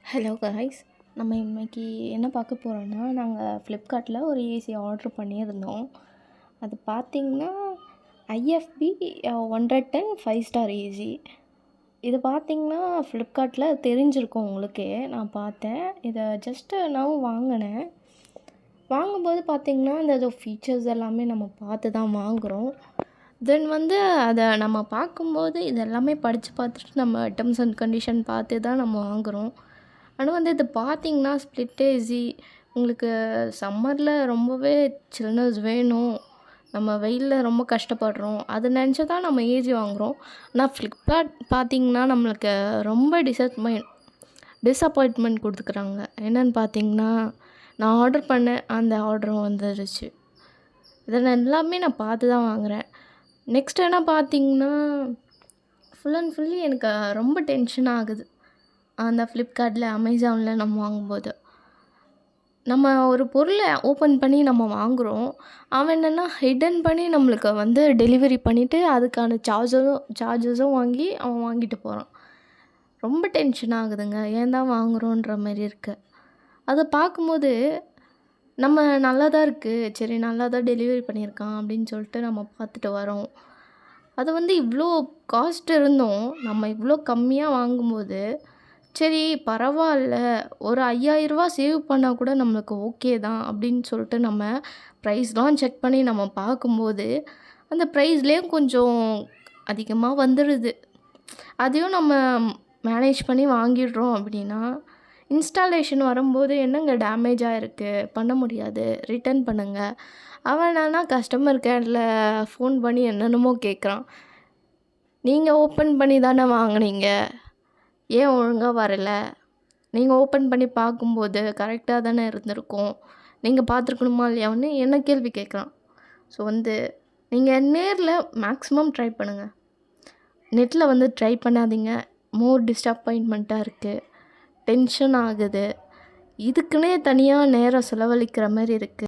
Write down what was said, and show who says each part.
Speaker 1: Hello guys, நம்ம இன்னைக்கு என்ன பார்க்க போகிறோன்னா, நாங்கள் ஃப்ளிப்கார்ட்டில் ஒரு ஏசி ஆர்டர் பண்ணியிருந்தோம். அது பார்த்திங்கன்னா ஐஎஃப்பி 110 5 ஸ்டார் ஏசி. இது பார்த்திங்கன்னா ஃப்ளிப்கார்ட்டில் தெரிஞ்சிருக்கும் உங்களுக்கே. நான் பார்த்தேன். இதை ஜஸ்ட்டு நான் வாங்கினேன். வாங்கும்போது பார்த்திங்கன்னா இந்த ஃபீச்சர்ஸ் எல்லாமே நம்ம பார்த்து தான் வாங்குகிறோம். தென் அதை நம்ம பார்க்கும்போது இது எல்லாமே படித்து பார்த்துட்டு நம்ம டெர்ம்ஸ் அண்ட் கண்டிஷன் பார்த்து தான் நம்ம வாங்குகிறோம். ஆனால் இது பார்த்திங்கன்னா ஸ்ப்ளிட் ஏசி உங்களுக்கு சம்மரில் ரொம்பவே சில்னஸ் வேணும், நம்ம வெயிலில் ரொம்ப கஷ்டப்படுறோம், அது நினச்சி தான் நம்ம ஏசி வாங்குகிறோம். ஆனால் ஃப்ளிப்கார்ட் பார்த்திங்கன்னா நம்மளுக்கு ரொம்ப டிஸப்பாயின்ட்மெண்ட் கொடுத்துக்குறாங்க. என்னென்னு பார்த்திங்கன்னா, நான் ஆர்டர் பண்ணேன், அந்த ஆர்டரும் வந்துடுச்சு. இதெல்லாம் எல்லாமே நான் பார்த்து தான் வாங்குகிறேன். நெக்ஸ்ட் என்ன பார்த்திங்கன்னா, ஃபுல் அண்ட் ஃபுல்லி எனக்கு ரொம்ப டென்ஷன் ஆகுது. அந்த ஃப்ளிப்கார்ட்டில் அமேசானில் நம்ம வாங்கும்போது நம்ம ஒரு பொருளை ஓப்பன் பண்ணி நம்ம வாங்குகிறோம். அவன் என்னென்னா ஹிடன் பண்ணி நம்மளுக்கு டெலிவரி பண்ணிவிட்டு அதுக்கான சார்ஜஸும் வாங்கி அவன் வாங்கிட்டு போகிறான். ரொம்ப டென்ஷன் ஆகுதுங்க. ஏன் தான் வாங்குகிறோன்ற மாதிரி இருக்குது. அதை பார்க்கும்போது நம்ம நல்லா தான் இருக்குது, சரி நல்லா தான் டெலிவரி பண்ணியிருக்கான் அப்படின்னு சொல்லிட்டு நம்ம பார்த்துட்டு வரோம். அது இவ்வளோ காஸ்ட் இருந்தும் நம்ம இவ்வளோ கம்மியாக வாங்கும்போது சரி பரவாயில்ல, ஒரு 5000 சேவ் பண்ணால் கூட நம்மளுக்கு ஓகே தான் அப்படின்னு சொல்லிட்டு நம்ம ப்ரைஸ்லாம் செக் பண்ணி நம்ம பார்க்கும்போது அந்த ப்ரைஸ்லேயும் கொஞ்சம் அதிகமாக வந்துடுது. அதையும் நம்ம மேனேஜ் பண்ணி வாங்கிடுறோம். அப்படின்னா இன்ஸ்டாலேஷன் வரும்போது என்னங்க டேமேஜ் ஆகிருக்கு, பண்ண முடியாது, ரிட்டர்ன் பண்ணுங்கள். அவன் என்னன்னா கஸ்டமர் கேரில் ஃபோன் பண்ணி என்னென்னமோ கேட்குறான். நீங்கள் ஓப்பன் பண்ணி தானே வாங்கினீங்க, ஏன் ஒழுங்காக வரல, நீங்கள் ஓப்பன் பண்ணி பார்க்கும்போது கரெக்டாக தானே இருந்திருக்கும், நீங்கள் பார்த்துருக்கணுமா இல்லையான்னு என்ன கேள்வி கேட்குறான். ஸோ நீங்கள் நேரில் மேக்ஸிமம் ட்ரை பண்ணுங்கள். நெட்டில் ட்ரை பண்ணாதீங்க. மோர் டிஸப்பாயின்ட்மெண்ட்டாக இருக்குது, டென்ஷன் ஆகுது, இதுக்குன்னே தனியாக நேரம் செலவழிக்கிற மாதிரி இருக்குது.